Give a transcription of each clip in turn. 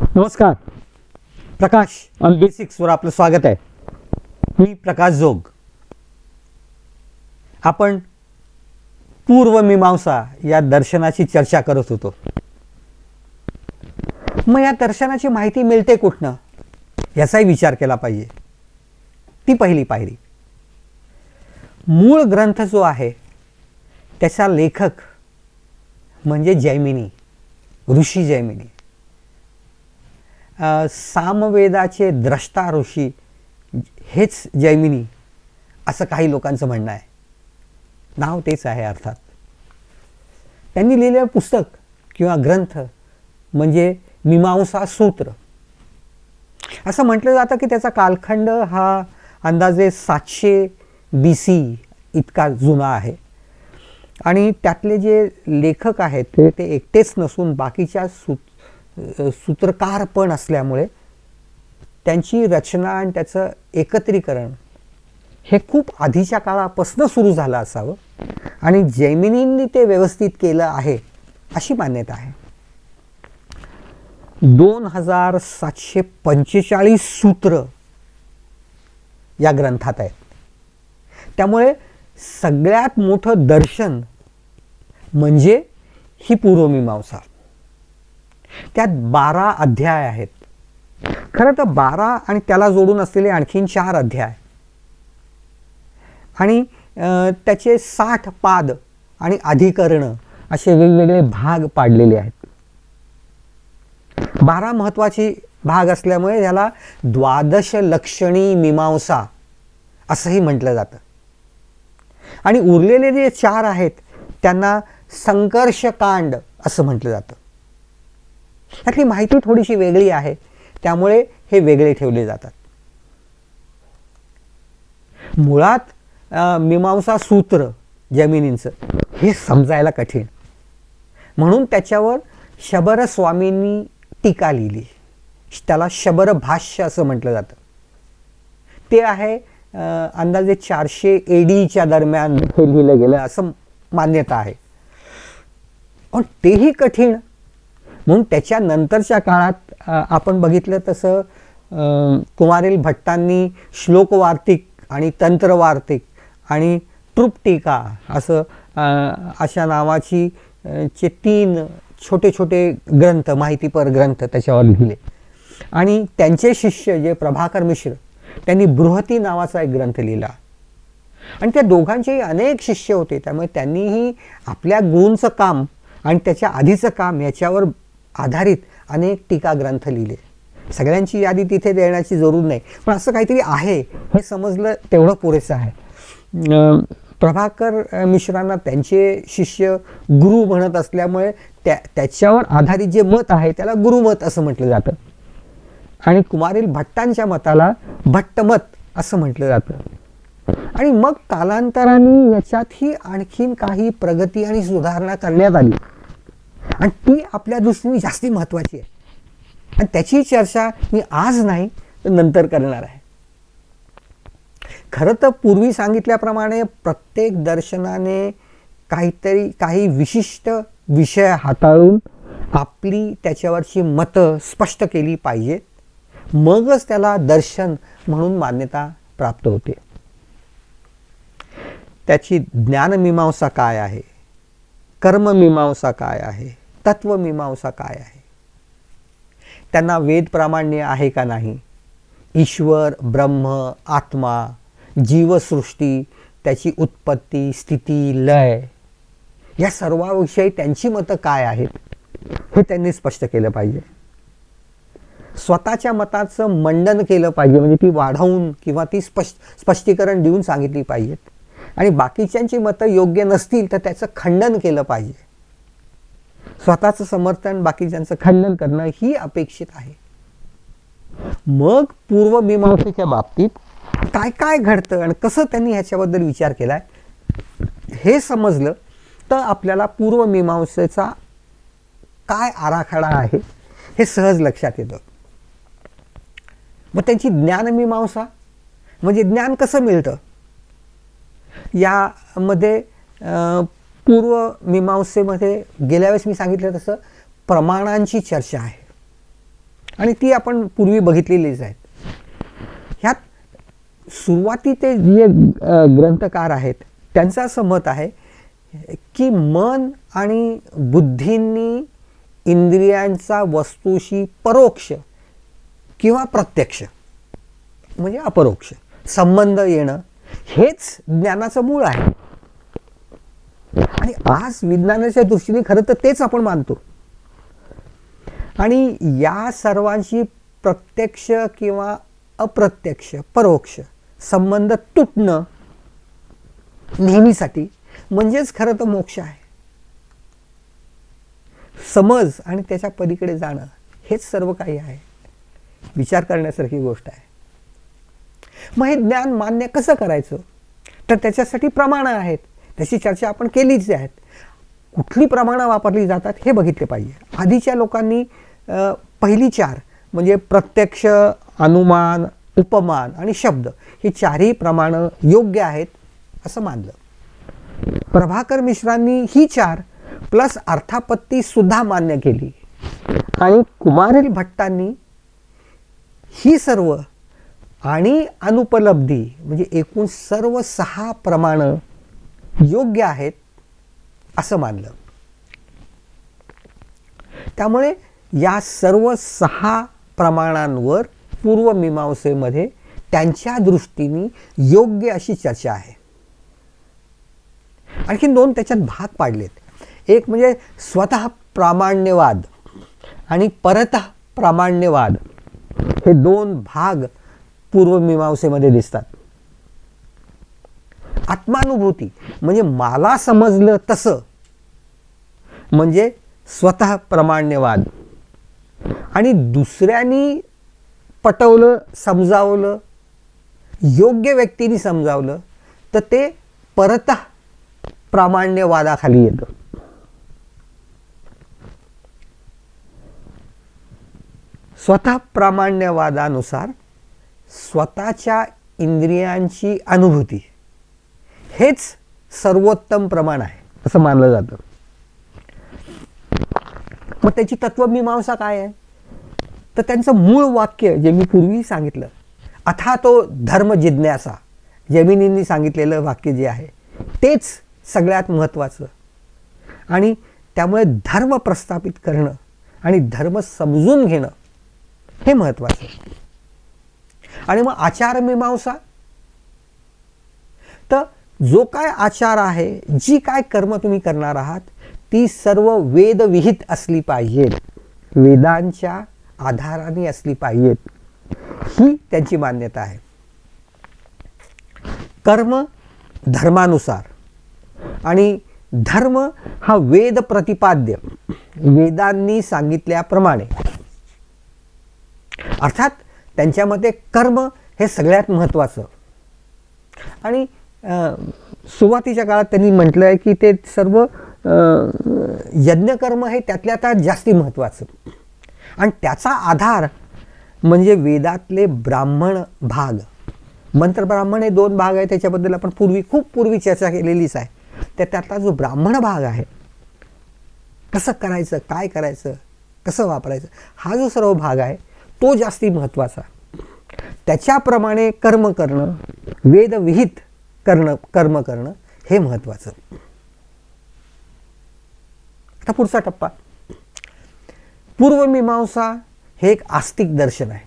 नमस्कार. प्रकाश ऑन बेसिक्सवर आपलं स्वागत आहे. मी प्रकाश जोग. आपण पूर्वमीमांसा या दर्शनाची चर्चा करत होतो. मग या दर्शनाची माहिती मिळते कुठनं याचाही विचार केला पाहिजे. ती पहिली पायरी. मूळ ग्रंथ जो आहे त्याचा लेखक म्हणजे जैमिनी, ऋषी जैमिनी. सामवेदाचे द्रष्टा ऋषी हेच जैमिनी असं काही लोकांचं म्हणणं आहे. नाव तेच आहे अर्थात. त्यांनी लिहिलेलं पुस्तक किंवा ग्रंथ म्हणजे मीमांसा सूत्र. असं म्हटलं जातं की त्याचा कालखंड हा अंदाजे 700 BC इतका जुना आहे. आणि त्यातले जे लेखक आहेत ते एकटेच नसून बाकीच्या सूत्रकार पण असल्यामुळे त्यांची रचना आणि त्याचं एकत्रीकरण हे खूप आधीच्या काळापासून सुरू झालं असावं आणि जैमिनींनी ते व्यवस्थित केलं आहे अशी मान्यता आहे. 2745 सूत्र या ग्रंथात आहेत. त्यामुळे सगळ्यात मोठं दर्शन म्हणजे ही पूर्वमीमांसा. त्यात 12 अध्याय आहेत. खरं तर 12 आणि त्याला जोडून असलेले आणखीन 4 अध्याय आणि त्याचे 60 पाद आणि अधिकरण असे वेगवेगळे भाग पाडलेले आहेत. 12 महत्त्वाचे भाग असल्यामुळे याला द्वादश लक्षणी मीमांसा असंही म्हटलं जातं. आणि उरलेले जे 4 आहेत त्यांना संकर्षकांड असं म्हटलं जातं. त्यातली माहिती थोडीशी वेगळी आहे त्यामुळे हे वेगळे ठेवले जातात. मुळात मीमांसा सूत्र जैमिनींचं हे समजायला कठीण, म्हणून त्याच्यावर शबर स्वामींनी टीका लिहिली. त्याला शबर भाष्य असं म्हटलं जातं. ते आहे अंदाजे 400 AD दरम्यान हे लिहिलं गेलं असं मान्यता आहे. पण तेही कठीण, म्हणून त्याच्यानंतरच्या काळात आपण बघितलं तसं कुमारिल भट्टांनी श्लोकवार्तिक आणि तंत्रवार्तिक आणि ट्रुपटीका असं अशा नावाची 3 छोटे छोटे ग्रंथ, माहितीपर ग्रंथ त्याच्यावर लिहिले. आणि त्यांचे शिष्य जे प्रभाकर मिश्र त्यांनी बृहती नावाचा एक ग्रंथ लिहिला. आणि त्या दोघांचेही अनेक शिष्य होते, त्यामुळे त्यांनीही आपल्या गुरूंचं काम आणि त्याच्या आधीचं काम याच्यावर आधारित अनेक टीका ग्रंथ लिहिले. सगळ्यांची यादी तिथे देण्याची जरूर नाही, पण असं काहीतरी आहे हे समजलं तेवढं पुरेसं आहे. प्रभाकर मिश्रांना त्यांचे शिष्य गुरु म्हणत असल्यामुळे त्याच्यावर आधारित जे मत आहे त्याला गुरुमत असं म्हटलं जातं. आणि कुमारिल भट्टांच्या मताला भट्टमत असं म्हटलं जातं. आणि मग कालांतराने याच्यातही आणखीन काही प्रगती आणि सुधारणा करण्यात आली आणि ती आपल्या दृष्टीने जास्ती महत्त्वाची आहे. आणि त्याची चर्चा मी आज नाही तर नंतर करणार आहे. खरं तर पूर्वी सांगितल्याप्रमाणे प्रत्येक दर्शनाने काही विशिष्ट विषय हाताळून आपली त्याच्यावरची मतं स्पष्ट केली पाहिजेत, मगच त्याला दर्शन म्हणून मान्यता प्राप्त होते. त्याची ज्ञानमीमांसा काय आहे, कर्ममीमांसा काय आहे, तत्वमीमांसा काय आहे, त्यांना वेद प्रामाण्य आहे का नाही, ईश्वर, ब्रह्म, आत्मा, जीवसृष्टी, त्याची उत्पत्ती, स्थिती, लय या सर्वाविषयी त्यांची मतं काय आहेत हे त्यांनी स्पष्ट केलं पाहिजे. स्वतःच्या मताचं मंडन केलं पाहिजे, म्हणजे ती वाढवून किंवा ती स्पष्टीकरण देऊन सांगितली पाहिजेत. आणि बाकीच्यांची मतं योग्य नसतील तर त्याचं खंडन केलं पाहिजे. स्वतःचं समर्थन बाकीच्यांचं खंडन करणं ही अपेक्षित आहे. मग पूर्वमीमांसेच्या बाबतीत काय काय घडतं आणि कसं त्यांनी ह्याच्याबद्दल विचार केलाय हे समजलं तर आपल्याला पूर्वमीमांसेचा काय आराखडा आहे हे सहज लक्षात येतं. मग त्यांची ज्ञानमीमांसा म्हणजे ज्ञान कसं मिळतं यामध्ये पूर्वमीमांसेमध्ये गेल्या वेळेस मी सांगितलं तसं प्रमाणांची चर्चा आहे. आणि ती आपण पूर्वी बघितलेलीच आहेत. ह्यात सुरुवातीचे जे ग्रंथकार आहेत त्यांचं असं मत आहे की मन आणि बुद्धींनी इंद्रियांचा वस्तूशी परोक्ष किंवा प्रत्यक्ष म्हणजे अपरोक्ष संबंध येणं हेच ज्ञानाचं मूळ आहे. आणि आज विज्ञानाच्या दृष्टीने खरं तर तेच आपण मानतो. आणि या सर्वांशी प्रत्यक्ष किंवा अप्रत्यक्ष परोक्ष संबंध तुटणं नेहमीसाठी म्हणजेच खरं तर मोक्ष आहे. समज आणि त्याच्या पलीकडे जाणं हेच सर्व काही आहे. विचार करण्यासारखी गोष्ट आहे. मग हे ज्ञान मान्य कसं करायचं, तर त्याच्यासाठी प्रमाणं आहेत. त्याची चर्चा आपण केलीच आहेत. कुठली प्रमाणं वापरली जातात हे बघितले पाहिजे. आधीच्या लोकांनी पहिली चार म्हणजे प्रत्यक्ष, अनुमान, उपमान आणि शब्द ही चारही प्रमाणं योग्य आहेत असं मानलं. प्रभाकर मिश्रांनी ही चार प्लस अर्थापत्ती सुद्धा मान्य केली. आणि कुमारिल भट्टांनी ही सर्व आणि अनुपलब्धी म्हणजे एकूण सर्व 6 प्रमाणं योग्य आहेत असं मानलं. त्यामुळे या सर्व 6 प्रमाणांवर पूर्वमीमांसेमध्ये त्यांच्या दृष्टीने योग्य अशी चर्चा आहे. आणखी 2 त्याच्यात भाग पाडलेत. एक म्हणजे स्वतः प्रामाण्यवाद आणि परतः प्रामाण्यवाद हे 2 भाग पूर्वमीमांसेमध्ये दिसतात. आत्मानुभूती म्हणजे मला समजलं तसं म्हणजे स्वतः प्रामाण्यवाद, आणि दुसऱ्यांनी पटवलं, समजावलं, योग्य व्यक्तीने समजावलं तर ते परतः प्रामाण्यवादाखाली येतं. स्वतः प्रामाण्यवादानुसार स्वतःच्या इंद्रियांची अनुभूती हेच सर्वोत्तम प्रमाण आहे असं मानलं जातं. मग त्याची तत्वमीमांसा काय आहे, तर त्यांचं मूळ वाक्य जे मी पूर्वी सांगितलं, अथा तो धर्म जिज्ञासा, जैमिनींनी सांगितलेलं वाक्य जे आहे तेच सगळ्यात महत्त्वाचं. आणि त्यामुळे धर्म प्रस्थापित करणं आणि धर्म समजून घेणं हे महत्त्वाचं. आणि मग आचारमीमांसा, तर जो काय आचार आहे, जी काय कर्म तुम्ही करणार आहात ती सर्व वेदविहित असली पाहिजेत, वेदांच्या आधाराने असली पाहिजेत, ही त्यांची मान्यता आहे. कर्म धर्मानुसार आणि धर्म हा वेद प्रतिपाद्य, वेदांनी सांगितल्याप्रमाणे. अर्थात त्यांच्या मते कर्म हे सगळ्यात महत्त्वाचं. आणि सुरुवातीच्या काळात त्यांनी म्हटलं आहे की ते सर्व यज्ञकर्म हे त्यातल्या त्यात जास्ती महत्त्वाचं. आणि त्याचा आधार म्हणजे वेदातले ब्राह्मण भाग. मंत्र ब्राह्मण हे 2 भाग आहेत, त्याच्याबद्दल आपण खूप पूर्वी चर्चा केलेलीच आहे. तर त्यातला जो ब्राह्मण भाग आहे, कसं करायचं, काय करायचं, कसं वापरायचं, हा जो सर्व भाग आहे तो जास्ती महत्त्वाचा. त्याच्याप्रमाणे कर्म करणं, वेदविहित कर्म करणं हे महत्त्वाचं. आता पुढचा टप्पा, पूर्वमीमांसा हे एक आस्तिक दर्शन आहे.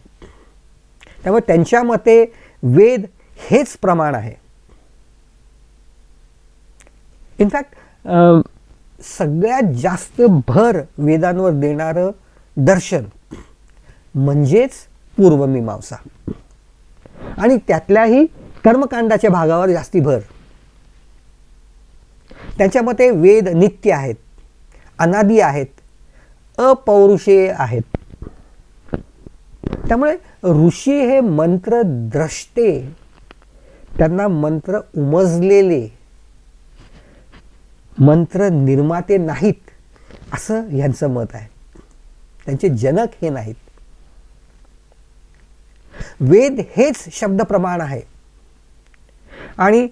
त्यामुळे त्यांच्या मते वेद हेच प्रमाण आहे. इनफॅक्ट सगळ्यात जास्त भर वेदांवर देणारं दर्शन म्हणजेच पूर्वमीमांसा. आणि त्यातल्याही कर्मकांडाच्या भागावर जास्ती भर. त्यांच्या मते वेद नित्य आहेत, अनादी आहेत, अपौरुषेय आहेत. त्यामुळे ऋषी हे मंत्र द्रष्टे, त्यांना मंत्र उमजलेले, मंत्र निर्माते नाहीत असं यांचं मत आहे. त्यांचे जनक हे नाहीत. वेद हेच शब्द प्रमाण आहे. आणि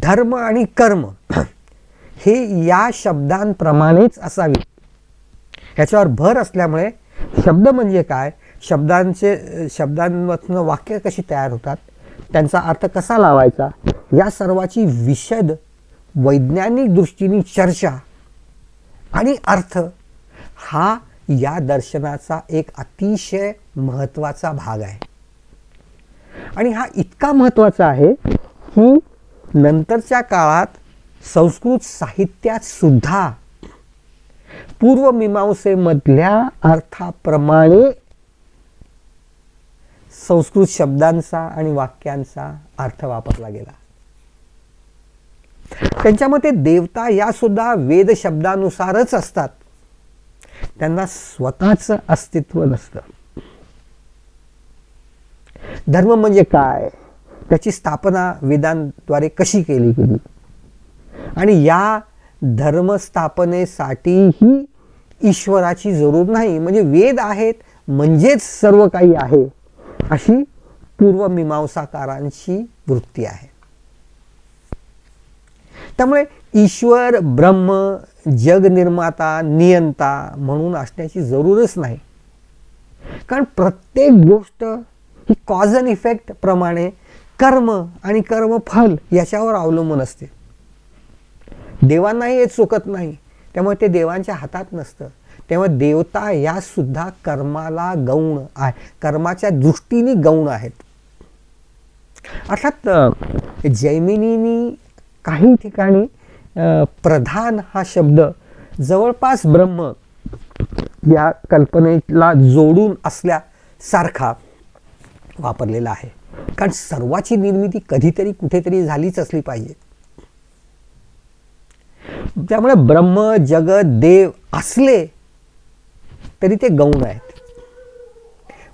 धर्म आणि कर्म हे या शब्दांप्रमाणेच असावे ह्याच्यावर भर असल्यामुळे शब्द म्हणजे काय शब्दांमधनं वाक्य कशी तयार होतात, त्यांचा अर्थ कसा लावायचा, या सर्वाची विशद वैज्ञानिक दृष्टीने चर्चा आणि अर्थ हा या दर्शनाचा एक अतिशय महत्त्वाचा भाग आहे. आणि हा इतका महत्त्वाचा आहे की नंतरच्या काळात संस्कृत साहित्यात सुद्धा पूर्वमीमांसेमधल्या अर्थाप्रमाणे संस्कृत शब्दांचा आणि वाक्यांचा अर्थ वापरला गेला. त्यांच्या मते देवता या सुद्धा वेद शब्दानुसारच असतात, त्यांना स्वतःचं अस्तित्व नसतं. धर्म म्हणजे काय, त्याची स्थापना वेदांद्वारे कशी केली गेली आणि या धर्मस्थापनेसाठीही ईश्वराची जरूर नाही, म्हणजे वेद आहेत म्हणजेच सर्व काही आहे, अशी पूर्वमीमांसाकारांची वृत्ती आहे. त्यामुळे ईश्वर, ब्रह्म, जगनिर्माता, नियंता म्हणून असण्याची जरूरच नाही. कारण प्रत्येक गोष्ट ही कॉज अँड इफेक्ट प्रमाणे कर्म आणि कर्मफल याच्यावर अवलंबून असते. देवांनाही हे चुकत नाही, त्यामुळे ते देवांच्या हातात नसतं. तेव्हा देवता या सुद्धा कर्माला गौण आहे, कर्माच्या दृष्टीने गौण आहेत. अर्थात जैमिनींनी काही ठिकाणी प्रधान हा शब्द जवळपास ब्रह्म या कल्पनेला जोडून असल्यासारखा वापरलेला आहे. कारण सर्वाची निर्मिती कधीतरी कुठेतरी झालीच असली पाहिजे. त्यामुळे ब्रह्म, जगत, देव असले तरी ते गौण आहेत.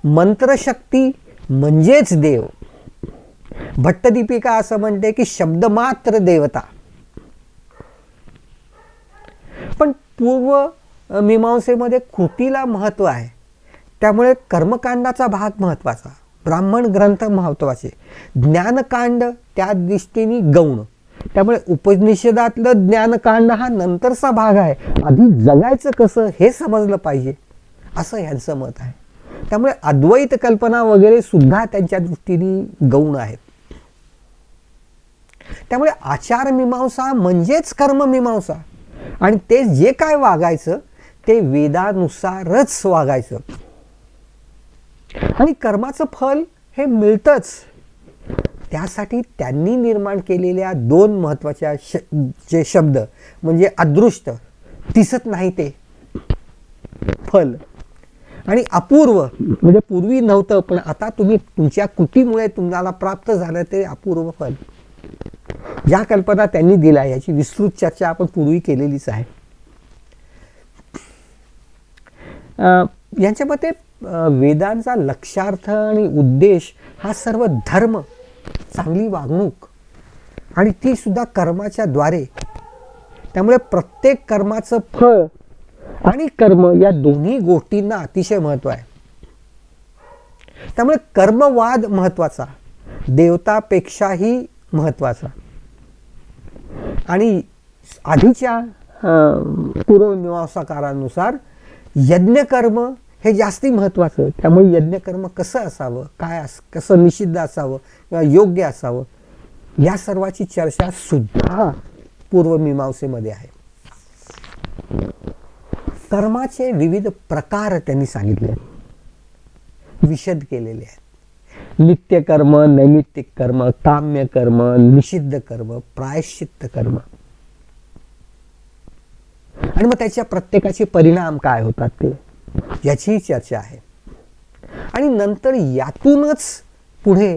मंत्रशक्ती म्हणजेच देव. भट्टदीपिका असं म्हणते की शब्द मात्र देवता. पण पूर्व मीमांसेमध्ये कृतीला महत्त्व आहे, त्यामुळे कर्मकांडाचा भाग महत्त्वाचा, ब्राह्मण ग्रंथ महत्त्वाचे, ज्ञानकांड त्या दृष्टीने गौण. त्यामुळे उपनिषदातलं ज्ञानकांड हा नंतरचा भाग आहे, आधी जगायचं कसं हे समजलं पाहिजे असं ह्यांचं मत आहे. त्यामुळे अद्वैत कल्पना वगैरे सुद्धा त्यांच्या दृष्टीने गौण आहेत. त्यामुळे आचारमीमांसा म्हणजेच कर्ममीमांसा आणि ते जे काय वागायचं ते वेदानुसारच वागायचं आणि कर्माचं फल हे मिळतंच. त्यासाठी त्यांनी निर्माण केलेल्या दोन महत्त्वाच्या जे शब्द म्हणजे अदृष्ट, दिसत नाही ते फल, आणि अपूर्व म्हणजे पूर्वी नव्हतं पण आता तुम्ही तुमच्या कृतीमुळे तुम्हाला प्राप्त झालं ते अपूर्व फल. या कल्पना त्यांनी दिल्या याची विस्तृत चर्चा आपण पूर्वी केलेलीच आहे. यांच्या मते वेदांचा लक्षार्थ आणि उद्देश हा सर्व धर्म, चांगली वागणूक आणि ती सुद्धा कर्माच्या द्वारे. त्यामुळे प्रत्येक कर्माचं फळ आणि कर्म या दोन्ही गोष्टींना अतिशय महत्त्व आहे. त्यामुळे कर्मवाद महत्त्वाचा, देवतापेक्षाही महत्त्वाचा. आणि आधीच्या पूर्वमीमांसाकारांनुसार यज्ञकर्म हे जास्ती महत्त्वाचं. त्यामुळे यज्ञकर्म कसं असावं, कसं निषिद्ध असावं किंवा योग्य असावं या सर्वाची चर्चा सुद्धा पूर्वमीमांसेमध्ये आहे. कर्माचे विविध प्रकार त्यांनी सांगितले आहेत, विशद केलेले आहेत. नित्यकर्म, नैमित्तिक कर्म, काम्य कर्म, निषिद्ध कर्म, प्रायश्चित्त कर्म, आणि मग त्याच्या प्रत्येकाचे परिणाम काय होतात ते याचीही चर्चा आहे. आणि नंतर यातूनच पुढे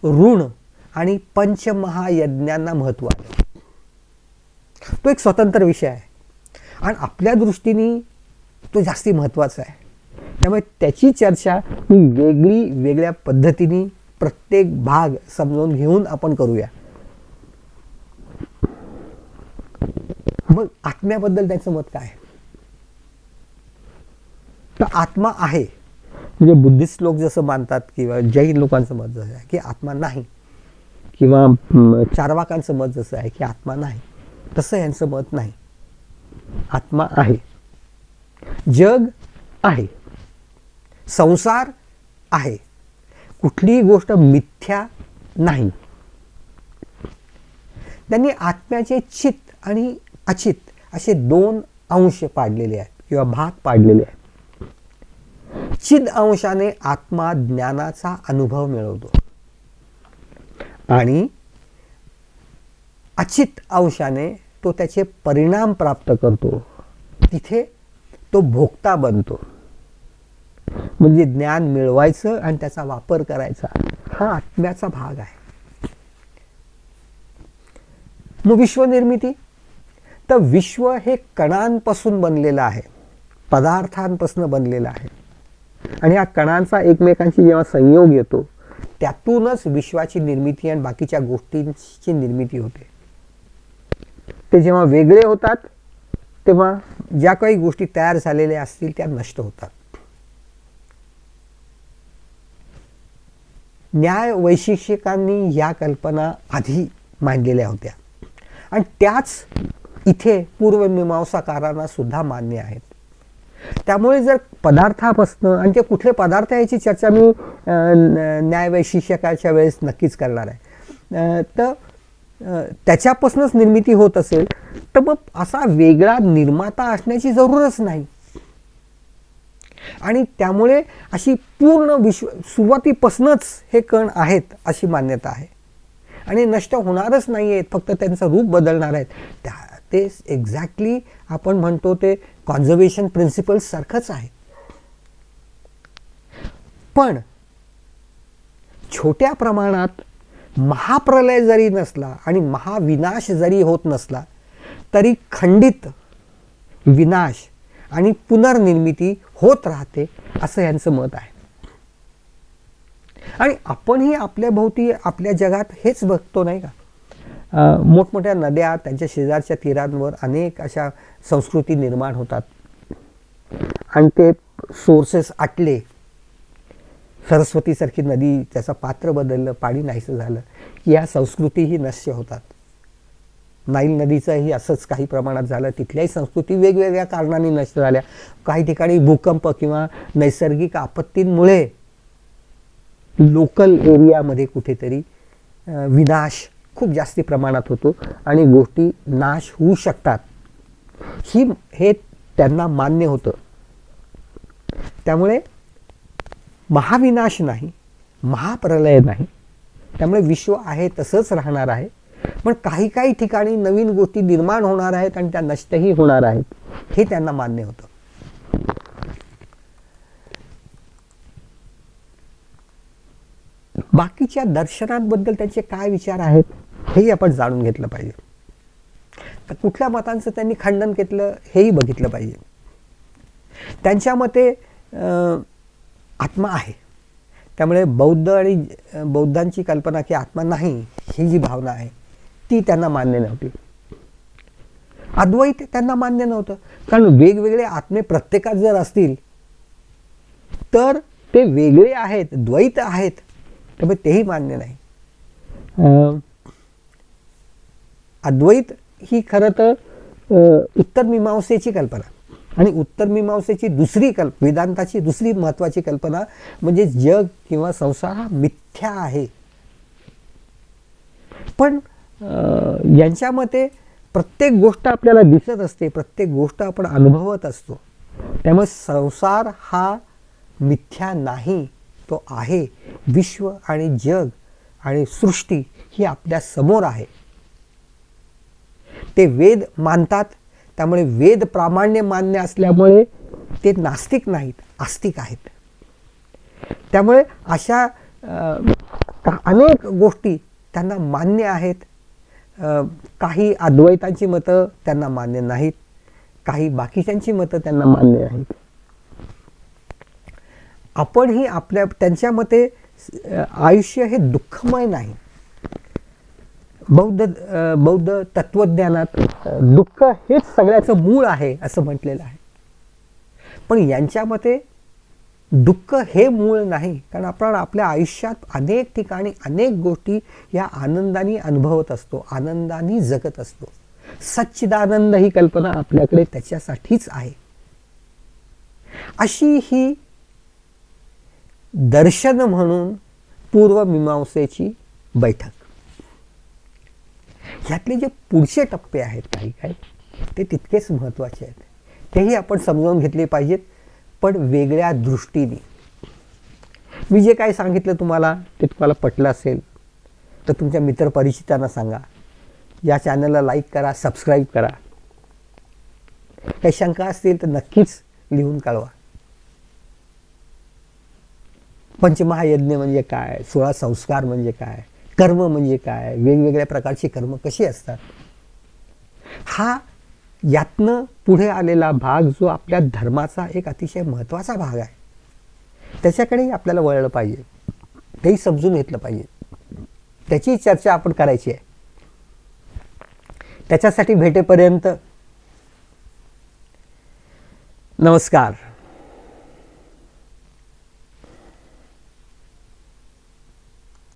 ऋण आणि पंचमहायज्ञांना महत्त्व आहे. तो एक स्वतंत्र विषय आहे आणि आपल्या दृष्टीने तो जास्ती महत्त्वाचा आहे. त्यामुळे त्याची चर्चा ही वेगळ्या पद्धतीने प्रत्येक भाग समजून घेऊन आपण करूया. मग आत्म्याबद्दल त्याचं मत काय? तर आत्मा आहे म्हणजे बुद्धिस्ट लोक जसं मानतात किंवा जैन लोकांचं मत जसं आहे की आत्मा नाही, किंवा चार्वाकांचं मत जसं आहे की आत्मा नाही, तसं यांचं मत नाही. आत्मा आहे, जग आहे, संसार आहे, कुठलीही गोष्ट मिथ्या नाही. त्यांनी आत्म्याचे चित आणि अचित असे दोन अंश पाडलेले आहेत किंवा भाग पाडलेले आहेत. चिद अंशाने आत्मा ज्ञानाचा अनुभव मिळवतो आणि अचित अंशाने तो त्याचे परिणाम प्राप्त करतो. तिथे तो भोक्ता बनतो. म्हणजे ज्ञान मिळवायचं आणि त्याचा वापर करायचा हा आत्म्याचा भाग आहे. मग विश्वनिर्मिती, तर विश्व हे कणांपासून बनलेलं आहे, पदार्थांपासून बनलेलं आहे. आणि या कणांचा एकमेकांशी जेव्हा संयोग येतो त्यातूनच विश्वाची निर्मिती आणि बाकीच्या गोष्टींची निर्मिती होते. ते जेव्हा वेगळे होतात तेव्हा ज्या काही गोष्टी तयार झालेल्या असतील त्या नष्ट होतात. न्याय वैशेषिकांनी या कल्पना आधी मांडलेल्या होत्या आणि त्याच इथे पूर्वमीमांसाकारांना सुद्धा मान्य आहेत. त्यामुळे जर पदार्थापासनं, आणि ते कुठले पदार्थ याची चर्चा मी न्यायवैशिष्यकाच्या वेळेस नक्कीच करणार आहे, तर त्याच्यापासूनच निर्मिती होत असेल तर मग असा वेगळा निर्माता असण्याची जरूरच नाही. आणि त्यामुळे अशी पूर्ण विश्व सुरुवातीपासूनच हे कण आहेत अशी मान्यता आहे आणि नष्ट होणारच नाही आहेत, फक्त त्यांचं रूप बदलणार आहेत. ते एक्झॅक्टली आपण म्हणतो ते कॉन्झर्वेशन प्रिन्सिपल्स सारखंच आहे. पण छोट्या प्रमाणात महाप्रलय जरी नसला आणि महाविनाश जरी होत नसला तरी खंडित विनाश आणि पुनर्निर्मिती होत राहते असं यांचं मत आहे. आणि आपणही आपल्या भोवती आपल्या जगात हेच बघतो नाही का. मोठमोठ्या नद्या, त्यांच्या शेजारच्या तीरांवर अनेक अशा संस्कृती निर्माण होतात आणि ते सोर्सेस आटले, सरस्वतीसारखी नदी त्याचं पात्र बदललं, पाणी नाहीसं झालं की या संस्कृतीही नष्ट होतात. नाईल नदीचंही असंच काही प्रमाणात झालं. तिथल्याही संस्कृती वेगवेगळ्या कारणांनी नष्ट झाल्या. काही ठिकाणी भूकंप किंवा नैसर्गिक आपत्तींमुळे लोकल एरियामध्ये कुठेतरी विनाश खूप जास्ती प्रमाणात होतो आणि गोष्टी नाश होऊ शकतात. हे त्यांना मान्य होतं. त्यामुळे महाविनाश नाही, महाप्रलय नाही. त्यामुळे विश्व आहे तसंच राहणार आहे. पण काही काही ठिकाणी नवीन गोष्टी निर्माण होणार आहेत आणि त्या नष्टही होणार आहेत, हे त्यांना मान्य होतं. बाकीच्या दर्शनांबद्दल त्यांचे काय विचार आहेत हेही आपण जाणून घेतलं पाहिजे. तर कुठल्या मतांचं त्यांनी खंडन केलं हेही बघितलं पाहिजे. त्यांच्या मते आत्मा आहे. त्यामुळे बौद्धांची कल्पना की आत्मा नाही ही जी भावना आहे ती त्यांना मान्य नव्हती. अद्वैत त्यांना मान्य नव्हतं, कारण वेगवेगळे आत्मे प्रत्येकात जर असतील तर ते वेगळे आहेत, द्वैत आहेत, त्यामुळे तेही मान्य नाही. अद्वैत ही खरं तर उत्तर मीमांसेची कल्पना आणि उत्तर मीमांसेची दुसरी वेदांताची दुसरी महत्त्वाची कल्पना म्हणजे जग किंवा संसार हा मिथ्या आहे. पण यांच्या मते प्रत्येक गोष्ट आपल्याला दिसत असते, प्रत्येक गोष्ट आपण अनुभवत असतो. त्यामुळे संसार हा मिथ्या नाही, तो आहे. विश्व आणि जग आणि सृष्टी ही आपल्या समोर आहे. ते वेद मानतात, त्यामुळे वेद प्रामाण्य मान्य असल्यामुळे ते नास्तिक नाहीत, आस्तिक आहेत. त्यामुळे अशा अनेक गोष्टी त्यांना मान्य आहेत. काही अद्वैतांची मतं त्यांना मान्य नाहीत, काही बाकीच्यांची मतं त्यांना मान्य आहेत. आपणही त्यांच्या मते आयुष्य हे दुःखमय नाही. बौद्ध तत्वज्ञानात दुःख हेच सगळ्याचं मूळ आहे असं म्हटलेलं आहे. पण यांच्या मते दुःख हे मूळ नाही, कारण आपण आपल्या आयुष्यात अनेक ठिकाणी अनेक गोष्टी या आनंदाने अनुभवत असतो, आनंदाने जगत असतो. सच्चिदानंद ही कल्पना आपल्याकडे त्याच्यासाठीच आहे. अशी ही दर्शन म्हणून पूर्वमीमांसेची बैठक. ह्यातले जे पुढचे टप्पे आहेत काही काही ते तितकेच महत्त्वाचे आहेत. तेही आपण समजावून घेतले पाहिजेत, पण वेगळ्या दृष्टीने. मी जे काही सांगितलं तुम्हाला ते तुम्हाला पटलं असेल तर तुमच्या मित्रपरिचितांना सांगा. या चॅनलला लाईक करा, सबस्क्राईब करा. काही शंका असतील तर नक्कीच लिहून कळवा. पंचमहायज्ञ म्हणजे काय, 16 संस्कार म्हणजे काय, कर्म म्हणजे काय, वेगवेगळ्या प्रकारची कर्म कशी असतात, हा यातनं पुढे आलेला भाग जो आपल्या धर्माचा एक अतिशय महत्त्वाचा भाग आहे, त्याच्याकडेही आपल्याला वळलं पाहिजे, तेही समजून घेतलं पाहिजे. त्याची चर्चा आपण करायची आहे. त्याच्यासाठी भेटेपर्यंत नमस्कार.